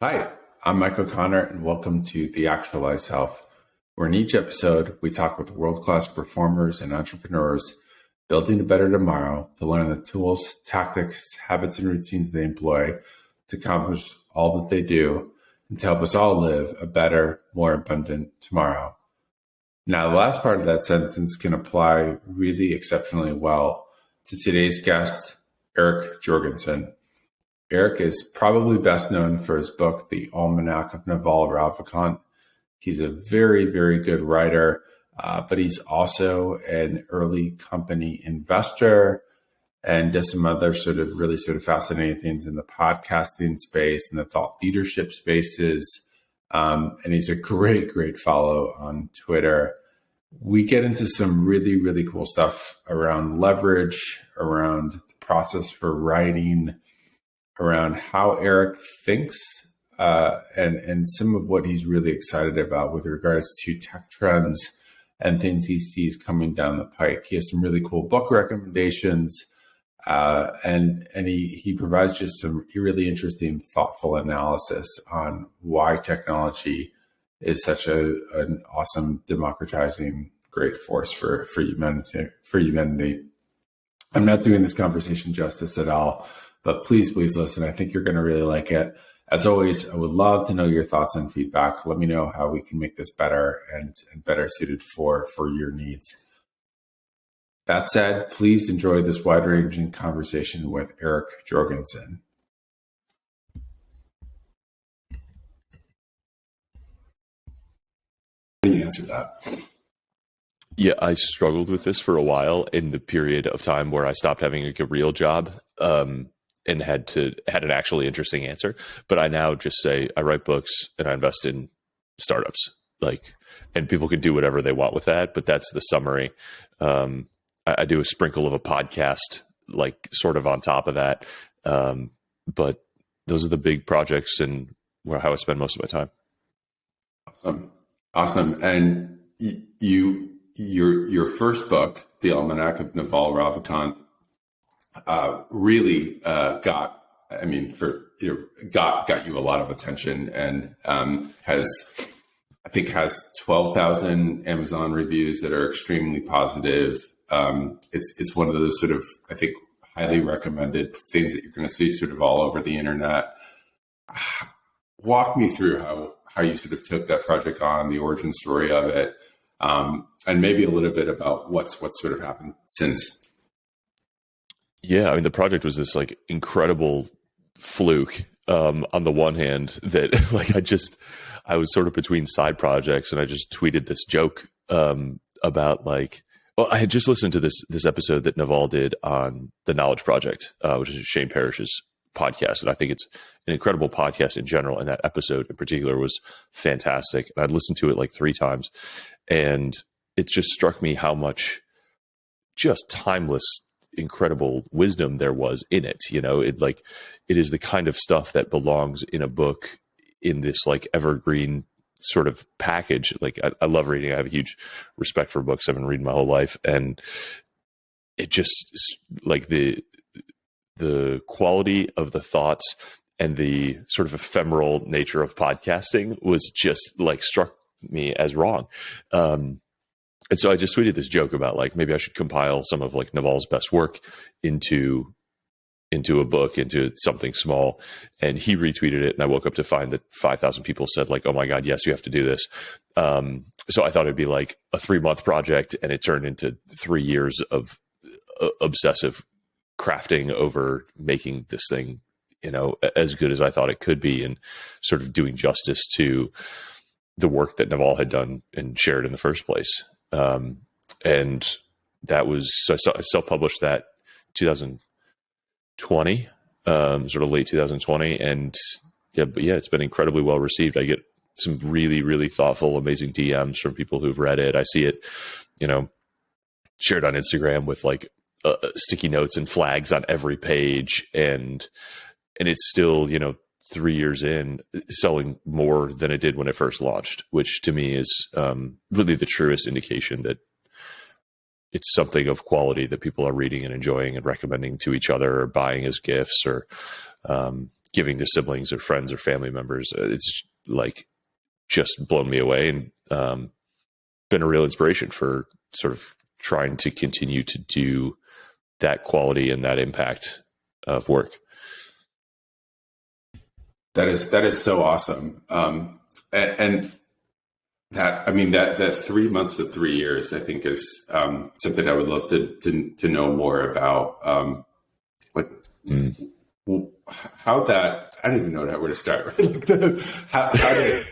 Hi, I'm Mike O'Connor, and welcome to The Actualized Self, where in each episode we talk with world-class performers and entrepreneurs building a better tomorrow to learn the tools, tactics, habits, and routines they employ to accomplish all that they do and to help us all live a better, more abundant tomorrow. Now, the last part of that sentence can apply really exceptionally well to today's guest, Eric Jorgensen. Eric is probably best known for his book, The Almanack of Naval Ravikant. He's a very, very good writer, but he's also an early company investor and does some other really fascinating things in the podcasting space and the thought leadership spaces. And he's a great, great follow on Twitter. We get into some really, really cool stuff around leverage, around the process for writing, around how Eric thinks, and some of what he's really excited about with regards to tech trends and things he sees coming down the pike. He has some really cool book recommendations, and he provides just some really interesting, thoughtful analysis on why technology is such an awesome, democratizing, great force for humanity. I'm not doing this conversation justice at all, but please listen. I think you're going to really like it. As always, I would love to know your thoughts and feedback. Let me know how we can make this better and better suited for your needs. That said, please enjoy this wide-ranging conversation with Eric Jorgensen. How do you answer that? Yeah, I struggled with this for a while in the period of time where I stopped having a real job. And had an actually interesting answer. But I now just say I write books and I invest in startups. And people can do whatever they want with that, but that's the summary. I do a sprinkle of a podcast, sort of on top of that. But those are the big projects and how I spend most of my time. Awesome. And your first book, The Almanack of Naval Ravikant, really got you a lot of attention, and has 12,000 Amazon reviews that are extremely positive. It's one of those highly recommended things that you're going to see all over the internet. Walk me through how you took that project on, the origin story of it, and maybe a little bit about what's happened since. Yeah, the project was this incredible fluke. On the one hand, that I was sort of between side projects, and I just tweeted this joke about I had just listened to this episode that Naval did on the Knowledge Project, which is Shane Parrish's podcast, and I think it's an incredible podcast in general. And that episode in particular was fantastic. And I'd listened to it 3 times, and it just struck me how much just timeless, incredible wisdom there was in it. It is the kind of stuff that belongs in a book in this evergreen sort of package. I love reading. I have a huge respect for books. I've been reading my whole life, and it just the quality of the thoughts and the sort of ephemeral nature of podcasting was just struck me as wrong. And so I just tweeted this joke about maybe I should compile some of Naval's best work into a book, into something small. And he retweeted it, and I woke up to find that 5,000 people said oh my God, yes, you have to do this. So I thought it'd be a 3-month project, and it turned into 3 years of obsessive crafting over making this thing, as good as I thought it could be, and sort of doing justice to the work that Naval had done and shared in the first place. And that was, so I self-published that 2020, sort of late 2020. And it's been incredibly well received. I get some really, really thoughtful, amazing DMs from people who've read it. I see it, shared on Instagram with sticky notes and flags on every page. And it's still, 3 years in, selling more than it did when it first launched, which to me is really the truest indication that it's something of quality that people are reading and enjoying and recommending to each other, or buying as gifts, or giving to siblings or friends or family members. It's like just blown me away, and been a real inspiration for sort of trying to continue to do that quality and that impact of work. That is so awesome. And that, I mean, that 3 months to 3 years, I think is something I would love to know more about. Like how that, I don't even know where to start. Right?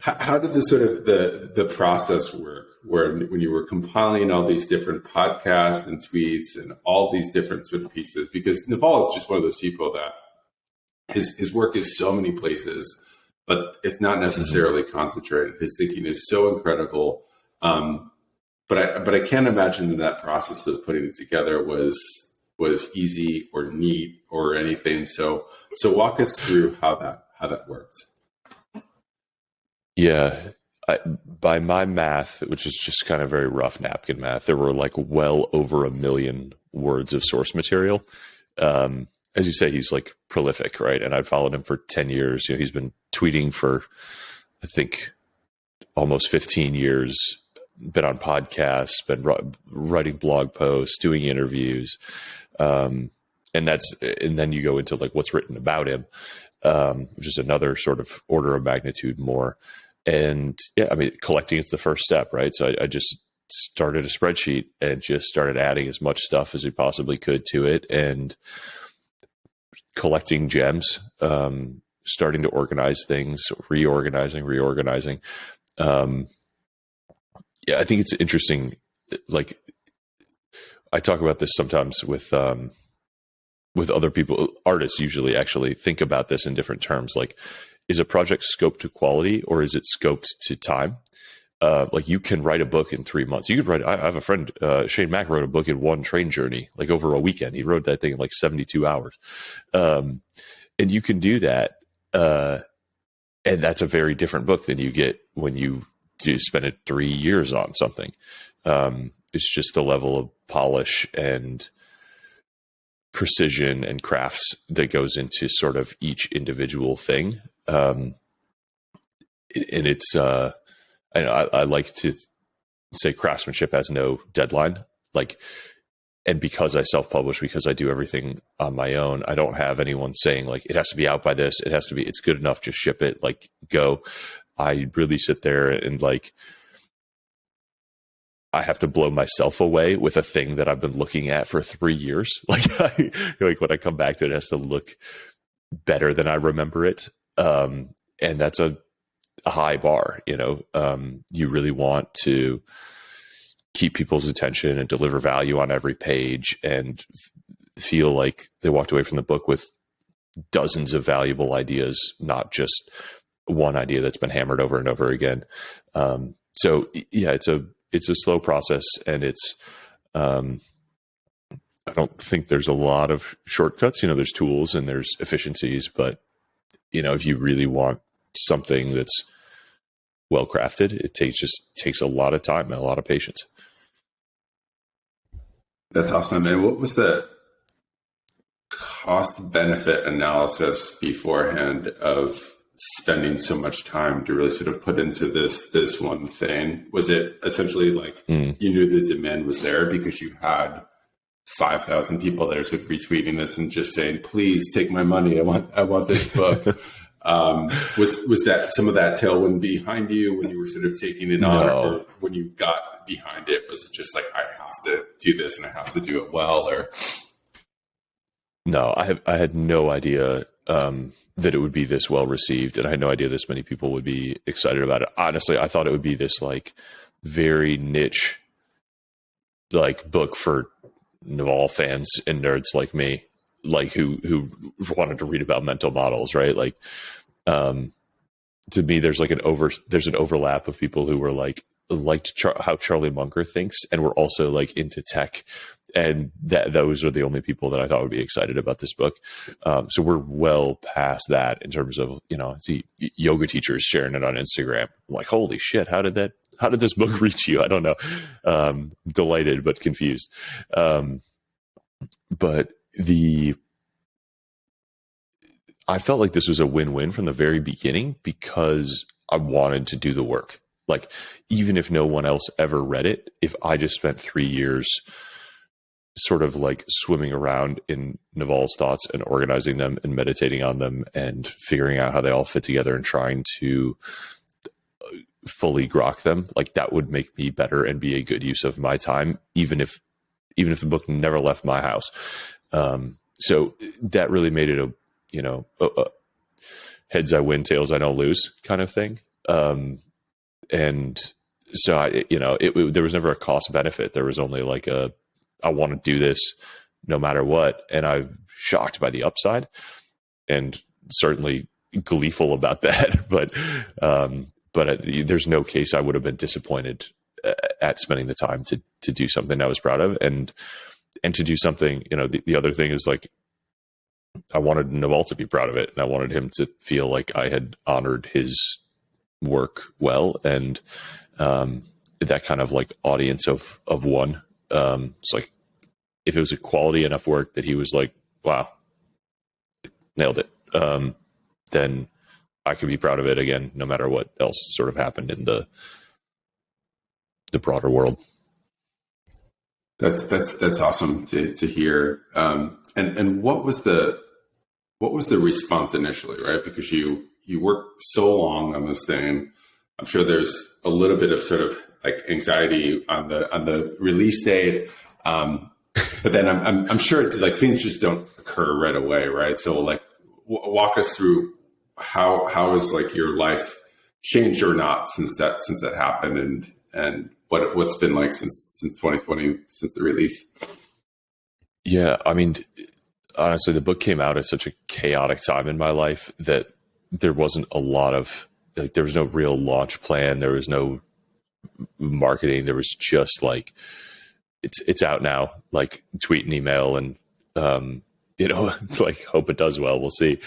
How did the sort of the process work, where when you were compiling all these different podcasts and tweets and all these different sort of pieces? Because Naval is just one of those people that his work is so many places, but it's not necessarily concentrated. His thinking is so incredible. But I can't imagine that process of putting it together was easy or neat or anything. So walk us through how that worked. Yeah. By my math, which is just kind of very rough napkin math, there were like well over 1 million words of source material. As you say, he's like prolific, right? And I've followed him for 10 years. You know, he's been tweeting for, I think, almost 15 years, been on podcasts, been writing blog posts, doing interviews. And then you go into like what's written about him, which is another sort of order of magnitude more. And yeah, I mean, collecting is the first step, right? So I just started a spreadsheet and just started adding as much stuff as we possibly could to it, and collecting gems, starting to organize things, reorganizing. Yeah, I think it's interesting. Like, I talk about this sometimes with other people. Artists usually actually think about this in different terms. Like, is a project scoped to quality or is it scoped to time? Like, you can write a book in 3 months. You could write. I have a friend, Shane Mack, wrote a book in one train journey, like over a weekend. He wrote that thing in like 72 hours, and you can do that. And that's a very different book than you get when you do spend it 3 years on something. It's just the level of polish and precision and crafts that goes into sort of each individual thing. And it's, I like to say craftsmanship has no deadline. Like, and because I self-publish, because I do everything on my own, I don't have anyone saying like, it has to be out by this. It has to be, it's good enough. Just ship it, like, go. I really sit there and like, I have to blow myself away with a thing that I've been looking at for 3 years. Like, like when I come back to it, it has to look better than I remember it. And that's a high bar, you know. You really want to keep people's attention and deliver value on every page and feel like they walked away from the book with dozens of valuable ideas, not just one idea that's been hammered over and over again. So yeah, it's a slow process, and it's, I don't think there's a lot of shortcuts. You know, there's tools and there's efficiencies, but you know, if you really want something that's well crafted, it takes a lot of time and a lot of patience. That's awesome. And what was the cost benefit analysis beforehand of spending so much time to really sort of put into this one thing? Was it essentially like you knew the demand was there because you had 5,000 people that are sort of retweeting this and just saying, please take my money, I want this book? Was that some of that tailwind behind you when you were sort of taking it on, or when you got behind it, was it just like, I have to do this and I have to do it well? Or no, I had no idea that it would be this well received, and I had no idea this many people would be excited about it. Honestly, I thought it would be this like very niche like book for Naval fans and nerds like me, like who wanted to read about mental models, right? Like, to me, there's an overlap of people who were liked how Charlie Munger thinks, and were also like into tech, and those are the only people that I thought would be excited about this book. So we're well past that in terms of, you know, see yoga teachers sharing it on Instagram. I'm like, holy shit, how did this book reach you? I don't know. Delighted but confused. But I felt like this was a win-win from the very beginning because I wanted to do the work. Like, even if no one else ever read it, if I just spent 3 years sort of like swimming around in Naval's thoughts and organizing them and meditating on them and figuring out how they all fit together and trying to fully grok them, like that would make me better and be a good use of my time, even if the book never left my house. So that really made it a heads I win, tails I don't lose kind of thing. And so there was never a cost benefit. There was only like I want to do this no matter what. And I'm shocked by the upside and certainly gleeful about that. But there's no case I would have been disappointed at spending the time to do something I was proud of and to do something, the other thing is like, I wanted Naval to be proud of it and I wanted him to feel like I had honored his work well. And, that kind of like audience of one, it's like, if it was a quality enough work that he was like, wow, nailed it. Then I could be proud of it again, no matter what else sort of happened in the broader world. That's awesome to hear. And what was the response initially, right? Because you worked so long on this thing. I'm sure there's a little bit of sort of like anxiety on the release date. But then I'm sure like things just don't occur right away, right? So like walk us through how has like your life changed or not since that happened and what's been like since 2020, since the release. Yeah. I mean, honestly, the book came out at such a chaotic time in my life that there wasn't a lot of like, there was no real launch plan. There was no marketing. There was just like, it's out now, like tweet and email and, like hope it does well. We'll see.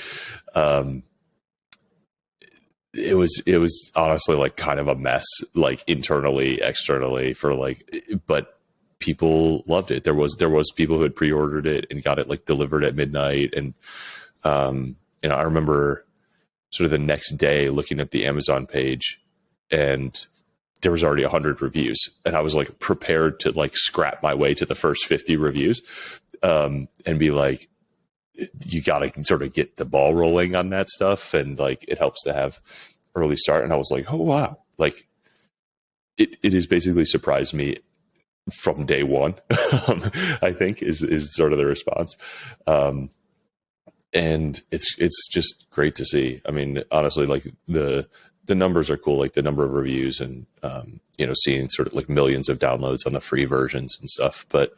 It was honestly like kind of a mess, like internally, externally for like, but people loved it. There was people who had pre-ordered it and got it like delivered at midnight. And, I remember sort of the next day looking at the Amazon page and there was already 100 reviews and I was like prepared to like scrap my way to the first 50 reviews, and be like, you got to sort of get the ball rolling on that stuff. And like, it helps to have early start. And I was like, oh, wow. Like it has basically surprised me from day one, I think is sort of the response. And it's just great to see. I mean, honestly, like the numbers are cool, like the number of reviews and, seeing sort of like millions of downloads on the free versions and stuff. But,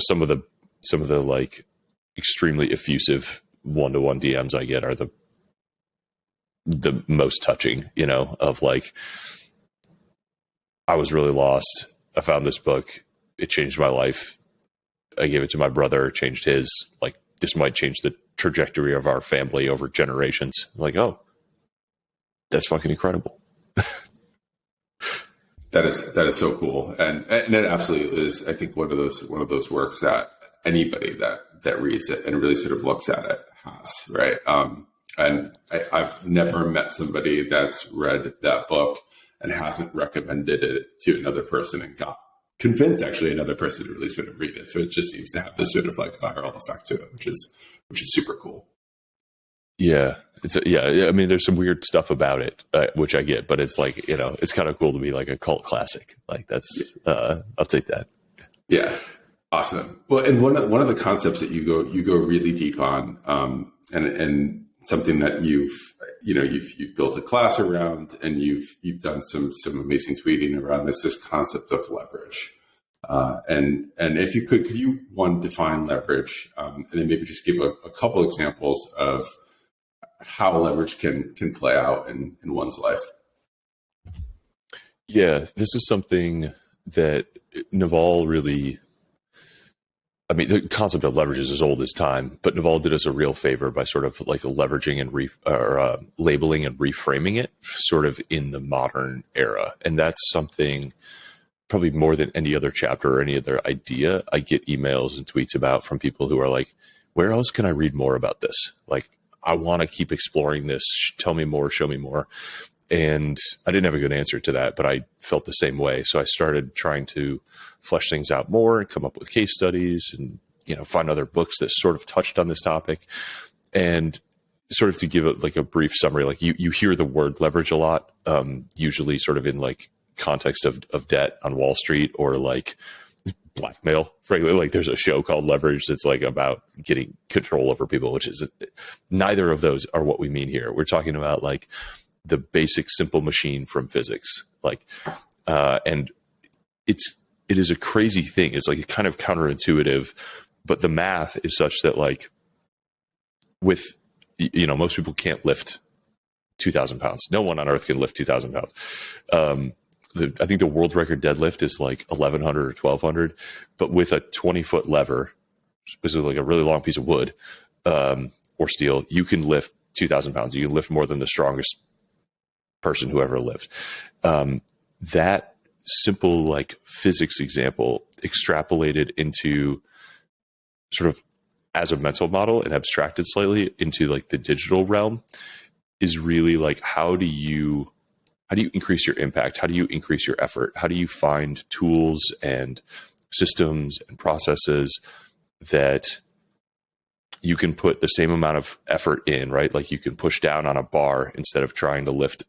some of the like extremely effusive one-to-one DMs I get are the most touching, of like, I was really lost. I found this book. It changed my life. I gave it to my brother, changed his. Like, this might change the trajectory of our family over generations. Like, oh, that's fucking incredible. That is so cool. And it absolutely is, I think, one of those works that anybody that reads it and really sort of looks at it has, right? And I've never met somebody that's read that book and hasn't recommended it to another person and got convinced actually another person to at least want to read it. So it just seems to have this sort of like viral effect to it, which is super cool. Yeah. I mean, there's some weird stuff about it, which I get, but it's like, it's kind of cool to be like a cult classic. Like that's, I'll take that. Yeah. Awesome. Well, and one of the concepts that you go really deep on, and something that you've built a class around, and you've done some amazing tweeting around this concept of leverage. And if you could you define leverage, and then maybe just give a couple examples of how leverage can play out in one's life. Yeah, this is something that Naval really, I mean, the concept of leverage is as old as time, but Naval did us a real favor by sort of like leveraging and labeling and reframing it sort of in the modern era. And that's something probably more than any other chapter or any other idea I get emails and tweets about from people who are like, where else can I read more about this? Like, I want to keep exploring this. Tell me more, show me more. And I didn't have a good answer to that, but I felt the same way. So I started trying to flesh things out more and come up with case studies and, find other books that sort of touched on this topic. And sort of to give it like a brief summary, like you hear the word leverage a lot, usually sort of in like context of debt on Wall Street or like blackmail. Frankly, like there's a show called Leverage that's like about getting control over people, which is neither of those are what we mean here. We're talking about like the basic simple machine from physics, like, and it is a crazy thing. It's like kind of counterintuitive, but the math is such that like with, most people can't lift 2,000 pounds. No one on earth can lift 2,000 pounds. I think the world record deadlift is like 1,100 or 1,200, but with a 20-foot lever, specifically like a really long piece of wood or steel, you can lift 2,000 pounds. You can lift more than the strongest person who ever lived. That simple like physics example extrapolated into sort of as a mental model and abstracted slightly into like the digital realm is really like, how do you increase your impact? How do you increase your effort? How do you find tools and systems and processes that you can put the same amount of effort in, right? Like you can push down on a bar instead of trying to lift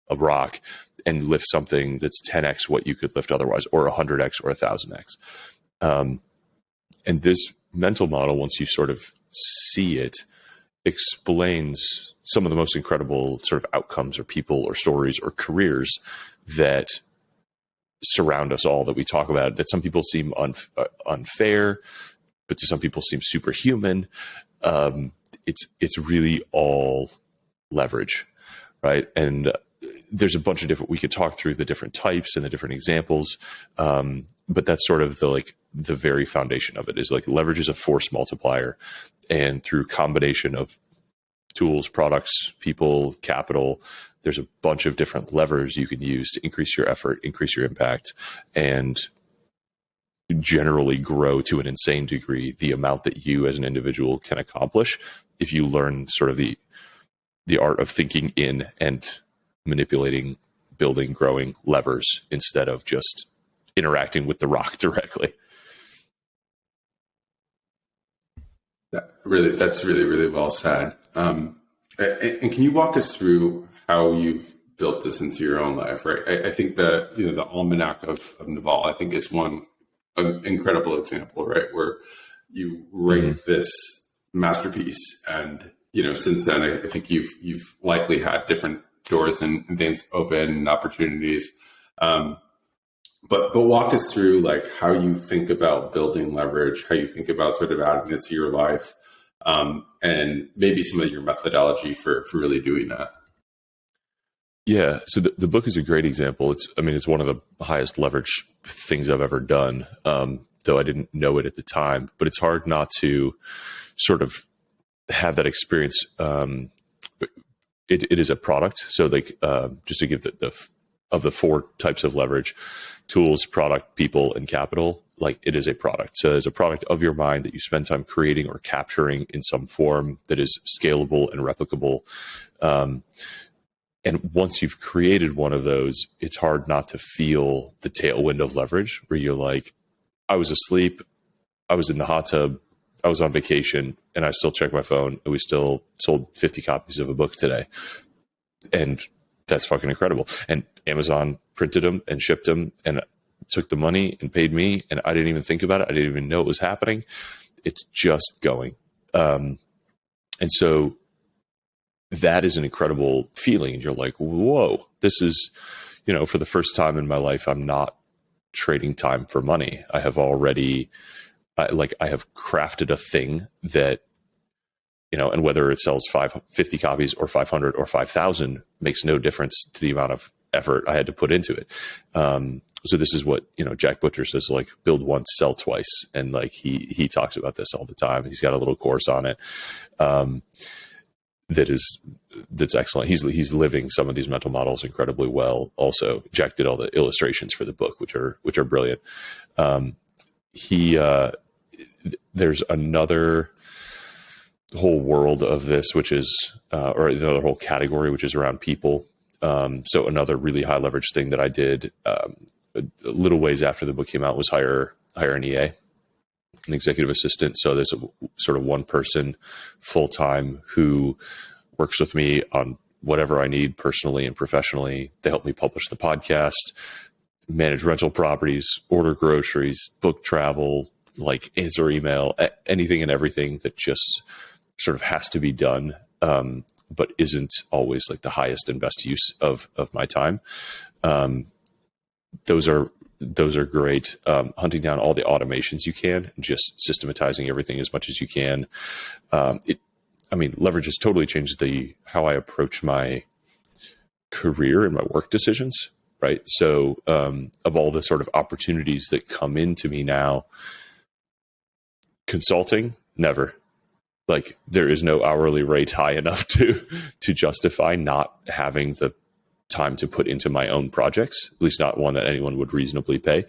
a rock and lift something that's 10x what you could lift otherwise, or 100x or 1,000x. And this mental model, once you sort of see it, explains some of the most incredible sort of outcomes or people or stories or careers that surround us all, that we talk about, that some people seem unfair, but to some people seem superhuman. It's really all leverage, right? And there's a bunch of different, we could talk through the different types and the different examples. But that's sort of the very foundation of it, is like leverage is a force multiplier. And through combination of tools, products, people, capital, there's a bunch of different levers you can use to increase your effort, increase your impact, and generally grow to an insane degree the amount that you as an individual can accomplish if you learn sort of the art of thinking in and manipulating, building, growing levers instead of just interacting with the rock directly. That's really, really well said. And can you walk us through how you've built this into your own life, right? I think that, the Almanack of Naval, I think is one incredible example, right? Where you write this masterpiece, and, since then, I think you've likely had different doors and things open and opportunities. But walk us through like how you think about building leverage, how you think about sort of adding it to your life, and maybe some of your methodology for really doing that. Yeah. So the book is a great example. It's one of the highest leverage things I've ever done. Though I didn't know it at the time, but it's hard not to sort of have that experience. It is a product. So like, just to give of the four types of leverage: tools, product, people, and capital. Like, it is a product. So it's a product of your mind that you spend time creating or capturing in some form that is scalable and replicable. And once you've created one of those, it's hard not to feel the tailwind of leverage, where you're like, I was asleep, I was in the hot tub, I was on vacation, and I still checked my phone, and we still sold 50 copies of a book today. And that's fucking incredible. And Amazon printed them and shipped them and took the money and paid me, and I didn't even think about it. I didn't even know it was happening. It's just going. And so that is an incredible feeling. And you're like, whoa, this is, for the first time in my life, I'm not trading time for money. I have already, I have crafted a thing that, and whether it sells 50 copies or 500 or 5,000 makes no difference to the amount of effort I had to put into it. So this is what, Jack Butcher says, like, build once, sell twice. And like, he talks about this all the time. He's got a little course on it. That's excellent. He's living some of these mental models incredibly well. Also, Jack did all the illustrations for the book, which are brilliant. There's another whole world of this, which is, or another whole category, which is around people. So another really high leverage thing that I did a little ways after the book came out was hire an EA, an executive assistant. So there's a sort of one person full time who works with me on whatever I need personally and professionally. They help me publish the podcast, manage rental properties, order groceries, book travel, like answer email, anything and everything that just sort of has to be done, but isn't always like the highest and best use of my time. Those are great. Hunting down all the automations you can, just systematizing everything as much as you can. Leverage has totally changed how I approach my career and my work decisions, right? So of all the sort of opportunities that come into me now, consulting, never. Like there is no hourly rate high enough to justify not having the time to put into my own projects, at least not one that anyone would reasonably pay.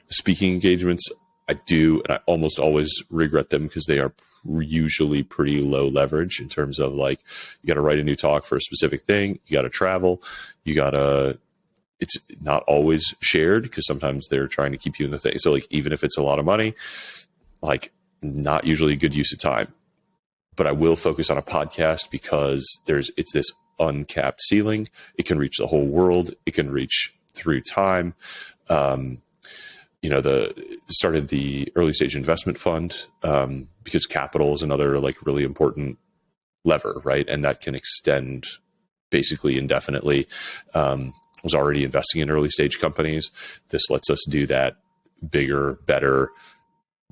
Speaking engagements, I do, and I almost always regret them because they are usually pretty low leverage in terms of like, you got to write a new talk for a specific thing. You got to travel. It's not always shared because sometimes they're trying to keep you in the thing. So like, even if it's a lot of money, like not usually a good use of time, but I will focus on a podcast because it's this uncapped ceiling. It can reach the whole world. It can reach through time. Started the early stage investment fund because capital is another like really important lever, right? And that can extend basically indefinitely. Was already investing in early stage companies. This lets us do that bigger, better,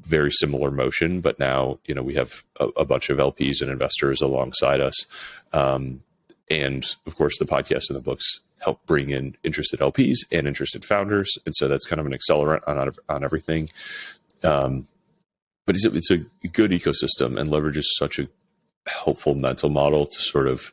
very similar motion, but now, we have a bunch of LPs and investors alongside us. And of course the podcast and the books help bring in interested LPs and interested founders. And so that's kind of an accelerant on everything. But it's a good ecosystem, and leverage is such a helpful mental model to sort of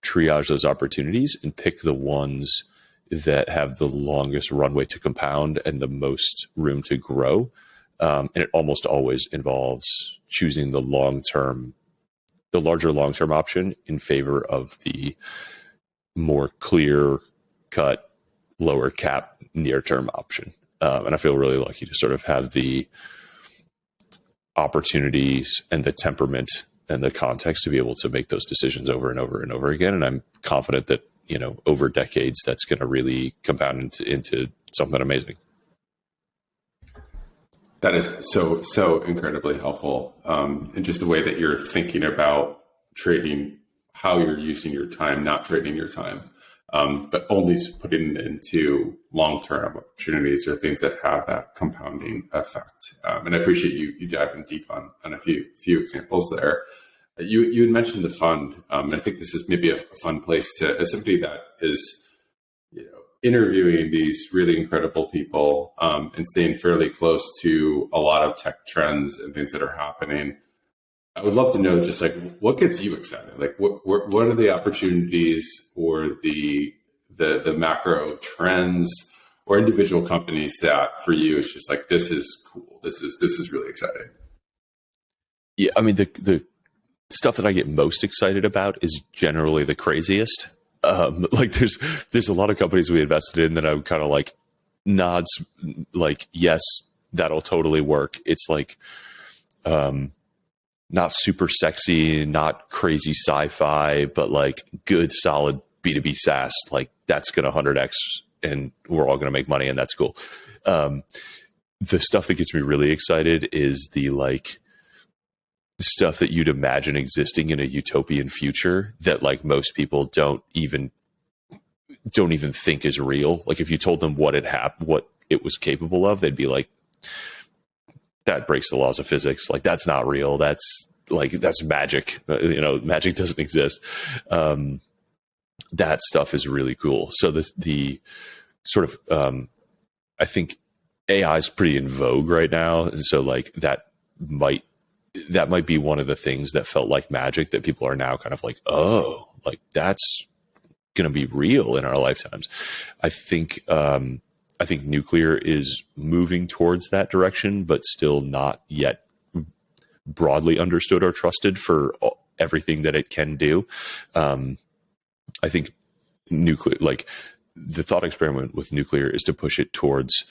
triage those opportunities and pick the ones that have the longest runway to compound and the most room to grow. And it almost always involves choosing the larger long-term option in favor of the more clear-cut, lower cap near-term option. And I feel really lucky to sort of have the opportunities and the temperament and the context to be able to make those decisions over and over and over again. And I'm confident that, over decades, that's going to really compound into something amazing. That is so incredibly helpful. And just the way that you're thinking about trading, how you're using your time, not trading your time, but only putting it into long-term opportunities or things that have that compounding effect. And I appreciate you diving deep on a few examples there. You had mentioned the fund, and I think this is maybe a fun place as somebody that is, interviewing these really incredible people and staying fairly close to a lot of tech trends and things that are happening. I would love to know just like what gets you excited? Like what are the opportunities or the macro trends or individual companies that for you it's just like, this is cool. This is really exciting. Yeah, I mean the stuff that I get most excited about is generally the craziest. Like there's a lot of companies we invested in that I'm kind of like nods, like, yes, that'll totally work. It's like, not super sexy, not crazy sci-fi, but like good, solid B2B SaaS. Like that's going to 100x and we're all going to make money and that's cool. The stuff that gets me really excited is the like stuff that you'd imagine existing in a utopian future that like most people don't even think is real. Like if you told them what it was capable of, they'd be like, that breaks the laws of physics. Like that's not real. That's magic. Magic doesn't exist. That stuff is really cool. So the sort of, I think AI is pretty in vogue right now. And so like that might be one of the things that felt like magic that people are now kind of like, oh, like that's going to be real in our lifetimes. I think nuclear is moving towards that direction, but still not yet broadly understood or trusted for everything that it can do. I think nuclear, like the thought experiment with nuclear is to push it towards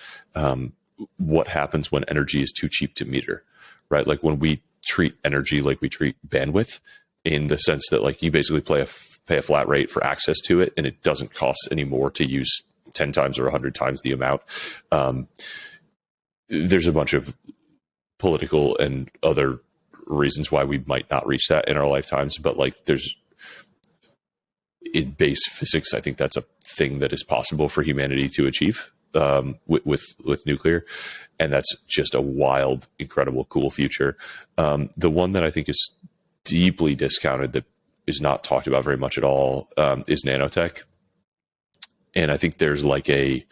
what happens when energy is too cheap to meter, right? Like when we treat energy like we treat bandwidth, in the sense that like you basically pay a flat rate for access to it, and it doesn't cost any more to use 10 times or 100 times the amount. There's a bunch of political and other reasons why we might not reach that in our lifetimes, but like there's, in base physics, I think that's a thing that is possible for humanity to achieve with nuclear, and that's just a wild, incredible, cool future. The one that I think is deeply discounted, that is not talked about very much at all, is nanotech. And I think there's like to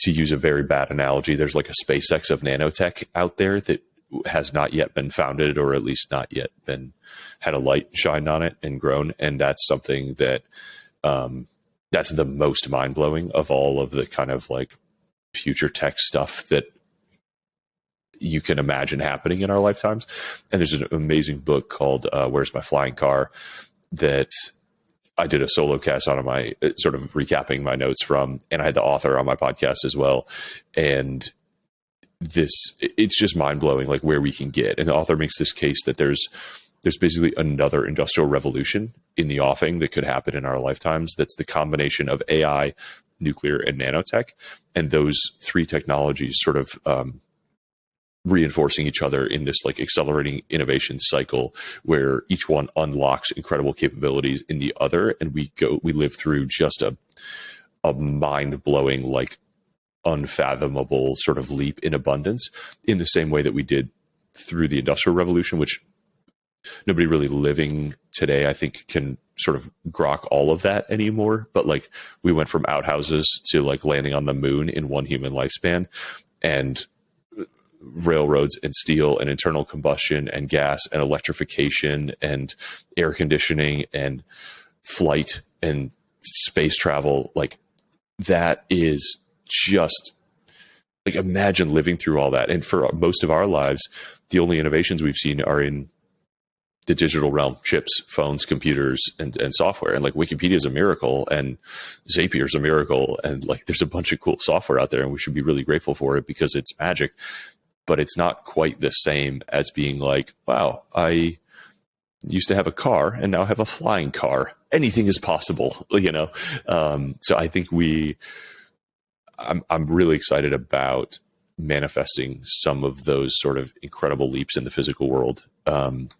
use a very bad analogy, there's like a SpaceX of nanotech out there that has not yet been founded, or at least not yet been had a light shined on it and grown. And that's something that that's the most mind-blowing of all of the kind of like future tech stuff that you can imagine happening in our lifetimes. And there's an amazing book called Where's My Flying Car that I did a solo cast on my sort of recapping my notes from, and I had the author on my podcast as well. And it's just mind blowing, like where we can get. And the author makes this case that there's basically another industrial revolution in the offing that could happen in our lifetimes. That's the combination of AI, nuclear, and nanotech. And those three technologies sort of reinforcing each other in this like accelerating innovation cycle, where each one unlocks incredible capabilities in the other. And we live through just a mind blowing, like unfathomable sort of leap in abundance, in the same way that we did through the Industrial Revolution, which nobody really living today, I think, can sort of grok all of that anymore. But like we went from outhouses to like landing on the moon in one human lifespan, and railroads and steel and internal combustion and gas and electrification and air conditioning and flight and space travel. Like that is just like, imagine living through all that. And for most of our lives, the only innovations we've seen are in the digital realm: chips, phones, computers, and software. And like Wikipedia is a miracle, and Zapier is a miracle, and like there's a bunch of cool software out there, and we should be really grateful for it because it's magic. But it's not quite the same as being like, wow, I used to have a car and now have a flying car. Anything is possible, you know? So I think I'm really excited about manifesting some of those sort of incredible leaps in the physical world, and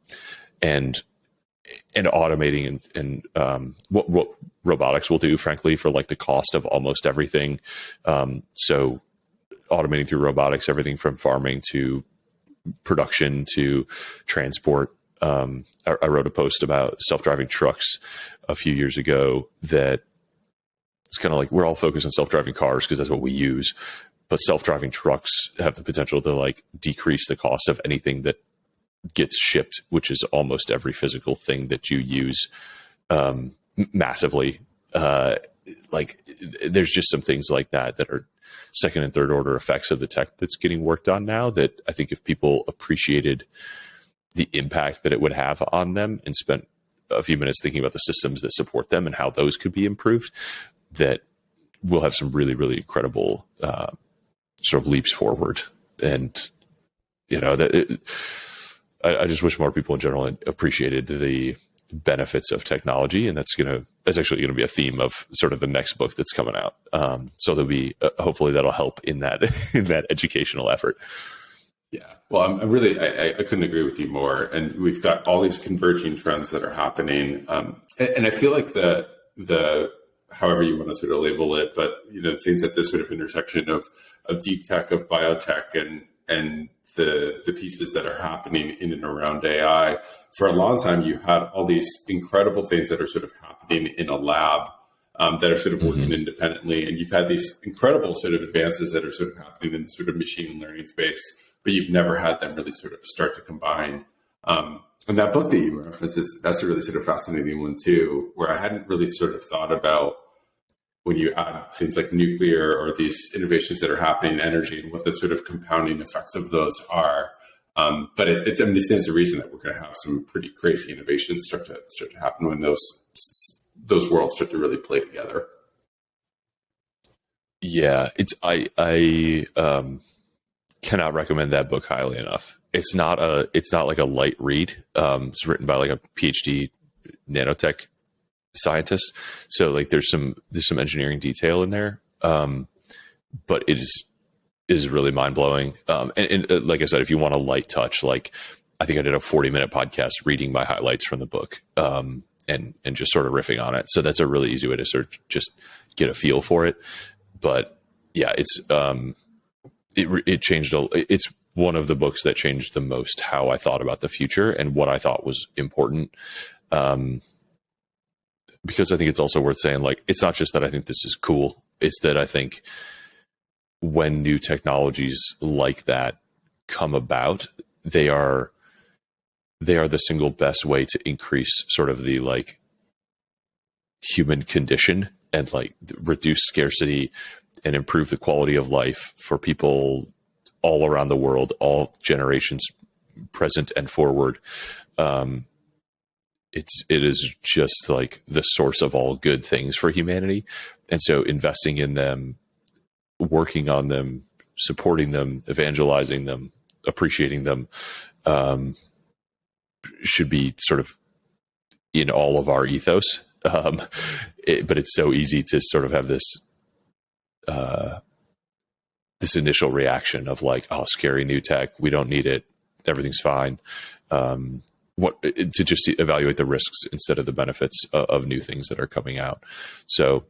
automating and what robotics will do, frankly, for like the cost of almost everything. So automating through robotics, everything from farming to production to transport. I wrote a post about self-driving trucks a few years ago that it's kind of like, we're all focused on self-driving cars because that's what we use, but self-driving trucks have the potential to like decrease the cost of anything that gets shipped, which is almost every physical thing that you use, massively. Like there's just some things like that are second and third order effects of the tech that's getting worked on now, that I think if people appreciated the impact that it would have on them and spent a few minutes thinking about the systems that support them and how those could be improved, that we'll have some really, really incredible sort of leaps forward. And, you know, I just wish more people in general appreciated the benefits of technology, and that's actually going to be a theme of sort of the next book that's coming out. So there'll be hopefully that'll help in that in that educational effort. Yeah, well, I couldn't agree with you more. And we've got all these converging trends that are happening, and I feel like the however you want to sort of label it, but you know, things at this sort of intersection of deep tech, of biotech, and the pieces that are happening in and around AI. For a long time, you had all these incredible things that are sort of happening in a lab, that are sort of working independently. And you've had these incredible sort of advances that are sort of happening in the sort of machine learning space, but you've never had them really sort of start to combine. And that book that you referenced, that's a really sort of fascinating one too, where I hadn't really sort of thought about when you add things like nuclear or these innovations that are happening in energy and what the sort of compounding effects of those are. But I mean, it stands to reason that we're going to have some pretty crazy innovations start to happen when those worlds start to really play together. Yeah, I cannot recommend that book highly enough. It's not like a light read. It's written by like a PhD nanotech scientist, so like there's some engineering detail in there, but it is really mind blowing. And like I said, if you want a light touch, like I think I did a 40-minute podcast reading my highlights from the book, and just sort of riffing on it. So that's a really easy way to sort of just get a feel for it. But yeah, it changed. It's one of the books that changed the most how I thought about the future and what I thought was important. Because I think it's also worth saying, like, it's not just that I think this is cool. It's that I think when new technologies like that come about, they are the single best way to increase sort of the like human condition and like reduce scarcity and improve the quality of life for people all around the world, all generations present and forward. It is just like the source of all good things for humanity. And so investing in them, working on them, supporting them, evangelizing them, appreciating them, should be sort of in all of our ethos. But it's so easy to sort of have this initial reaction of like, oh, scary new tech, we don't need it, everything's fine. To just evaluate the risks instead of the benefits of new things that are coming out. So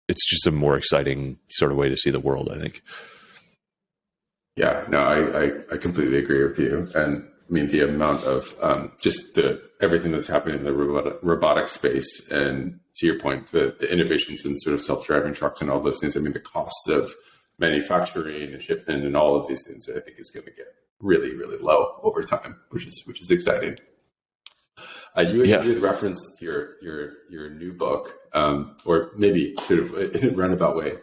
it's just a more exciting sort of way to see the world, I think. Yeah, no, I completely agree with you. And I mean, the amount of just everything that's happening in the robotic space, and to your point, the innovations in sort of self-driving trucks and all those things. I mean, the cost of manufacturing and shipment and all of these things, I think, is going to get really, really low over time, which is exciting. You had referenced your new book, or maybe sort of in a roundabout way,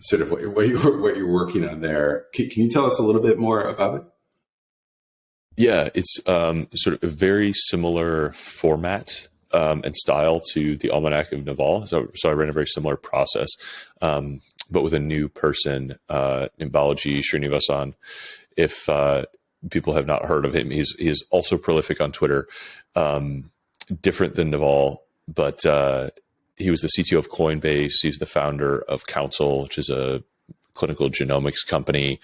sort of what you're working on there. Can you tell us a little bit more about it? Yeah, it's sort of a very similar format and style to the Almanack of Naval. So I ran a very similar process, but with a new person named Balaji Srinivasan. If people have not heard of him, he's also prolific on Twitter, different than Naval, but he was the CTO of Coinbase. He's the founder of Council, which is a clinical genomics company.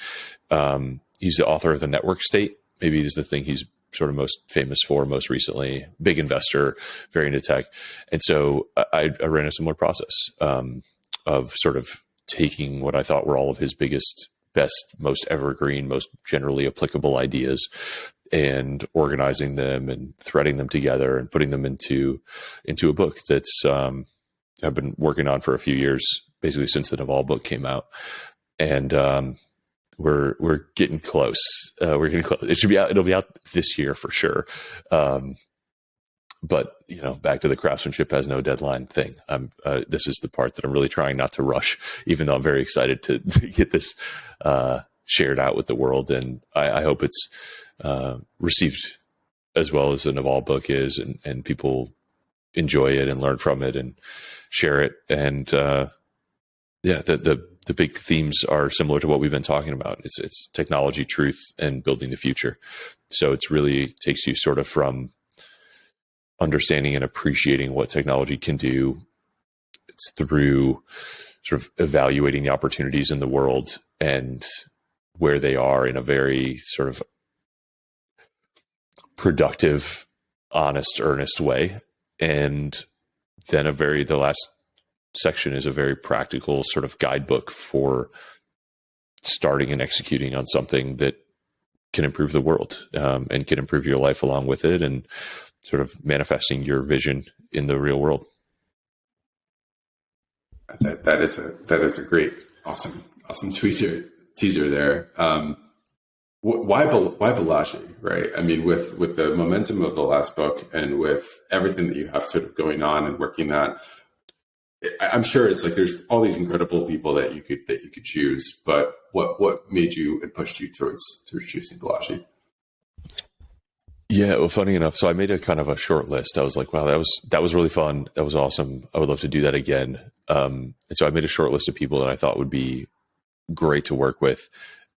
He's the author of The Network State. Maybe is the thing he's sort of most famous for most recently. Big investor, very into tech. And so I ran a similar process of sort of taking what I thought were all of his biggest, best, most evergreen, most generally applicable ideas and organizing them and threading them together and putting them into a book that's I've been working on for a few years, basically since the Naval book came out. And we're getting close. We're getting close. It should be out. It'll be out this year for sure. But back to the craftsmanship has no deadline thing. This is the part that I'm really trying not to rush, even though I'm very excited to get this shared out with the world. And I hope it's received as well as the Naval book is, and people enjoy it and learn from it and share it. And the big themes are similar to what we've been talking about. It's technology, truth, and building the future. So it's really takes you sort of from understanding and appreciating what technology can do. It's through sort of evaluating the opportunities in the world and where they are in a very sort of productive, honest, earnest way. And then the last section is a very practical sort of guidebook for starting and executing on something that can improve the world and can improve your life along with it, and sort of manifesting your vision in the real world. That is a great, awesome teaser there. Why Balaji, right? I mean, with the momentum of the last book and with everything that you have sort of going on and working that, I'm sure it's like there's all these incredible people that you could choose, but what made you and pushed you towards choosing Balaji? Yeah, well, funny enough, so I made a kind of a short list. I was like, wow, that was really fun. That was awesome. I would love to do that again. And so I made a short list of people that I thought would be great to work with.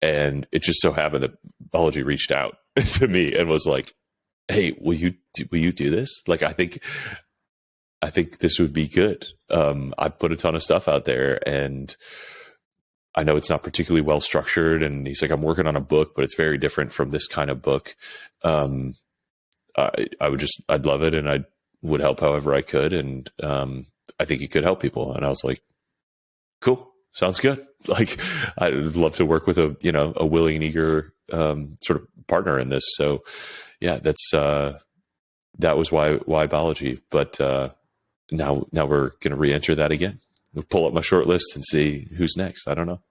And it just so happened that Balaji reached out to me and was like, hey, will you do this? Like, I think this would be good. I put a ton of stuff out there, and I know it's not particularly well structured. And he's like, I'm working on a book, but it's very different from this kind of book. I'd love it, and I would help however I could. And I think it could help people. And I was like, cool, sounds good. Like, I'd love to work with a willing and eager sort of partner in this. So yeah, that was why Balaji. But now we're going to re-enter that again. We'll pull up my short list and see who's next. I don't know.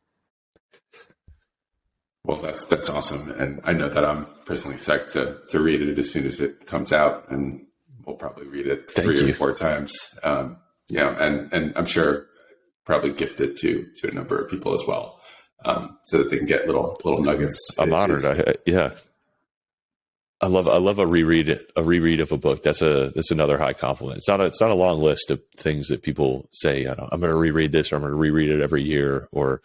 Well, that's awesome, and I know that I'm personally psyched to read it as soon as it comes out, and we'll probably read it three or four times. And I'm sure probably gift it to a number of people as well, so that they can get little nuggets. I'm honored. I love a reread of a book. That's another high compliment. It's not a long list of things that people say, I'm going to reread this, or I'm going to reread it every year, or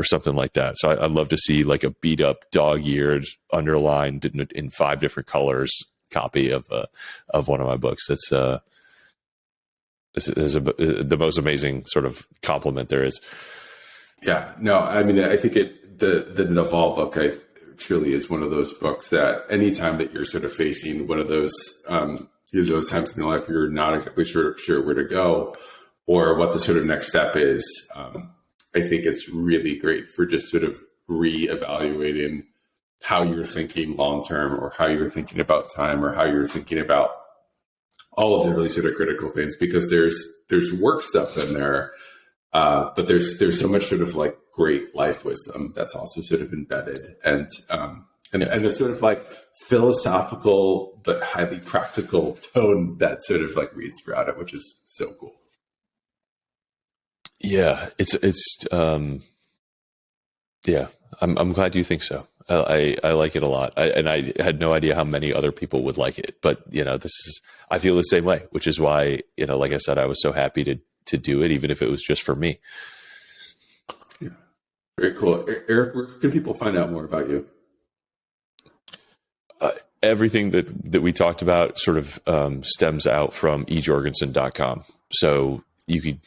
something like that. So I'd love to see like a beat up, dog-eared, underlined in 5 different colors copy of one of my books. That's the most amazing sort of compliment there is. Yeah, no, I mean, I think the Naval book, truly is one of those books that anytime that you're sort of facing one of those those times in your life where you're not exactly sure where to go or what the sort of next step is, I think it's really great for just sort of reevaluating how you're thinking long term, or how you're thinking about time, or how you're thinking about all of the really sort of critical things, because there's work stuff in there, but there's so much sort of like great life wisdom that's also sort of embedded, and a sort of like philosophical but highly practical tone that sort of like reads throughout it, which is so cool. Yeah, yeah, I'm glad you think so. I like it a lot, and I had no idea how many other people would like it. But I feel the same way, which is why, like I said, I was so happy to do it, even if it was just for me. Yeah, very cool. Eric, where can people find out more about you? Everything that we talked about sort of stems out from ejorgensen.com. So you could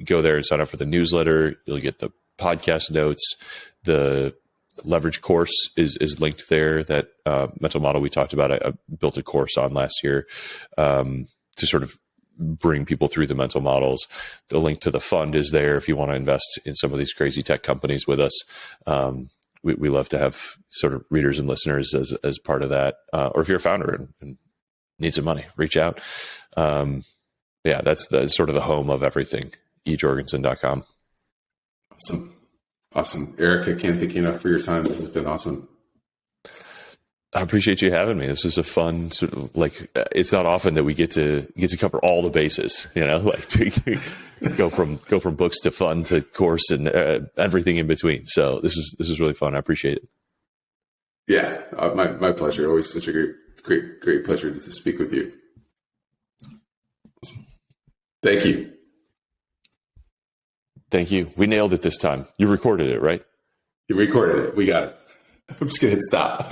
go there and sign up for the newsletter. You'll get the podcast notes. The leverage course is linked there. That mental model we talked about, I built a course on last year to sort of bring people through the mental models. The link to the fund is there if you want to invest in some of these crazy tech companies with us. We love to have sort of readers and listeners as part of that. Or if you're a founder and need some money, reach out. Yeah, that's sort of the home of everything, ejorgensen.com. Awesome. Eric, I can't thank you enough for your time. This has been awesome. I appreciate you having me. This is a fun sort of like, it's not often that we get to cover all the bases, like to go from books to fun to course and everything in between. So this is really fun. I appreciate it. Yeah, my pleasure. Always such a great pleasure to speak with you. Thank you. Thank you. We nailed it this time. You recorded it, right? You recorded it. We got it. I'm just going to hit stop.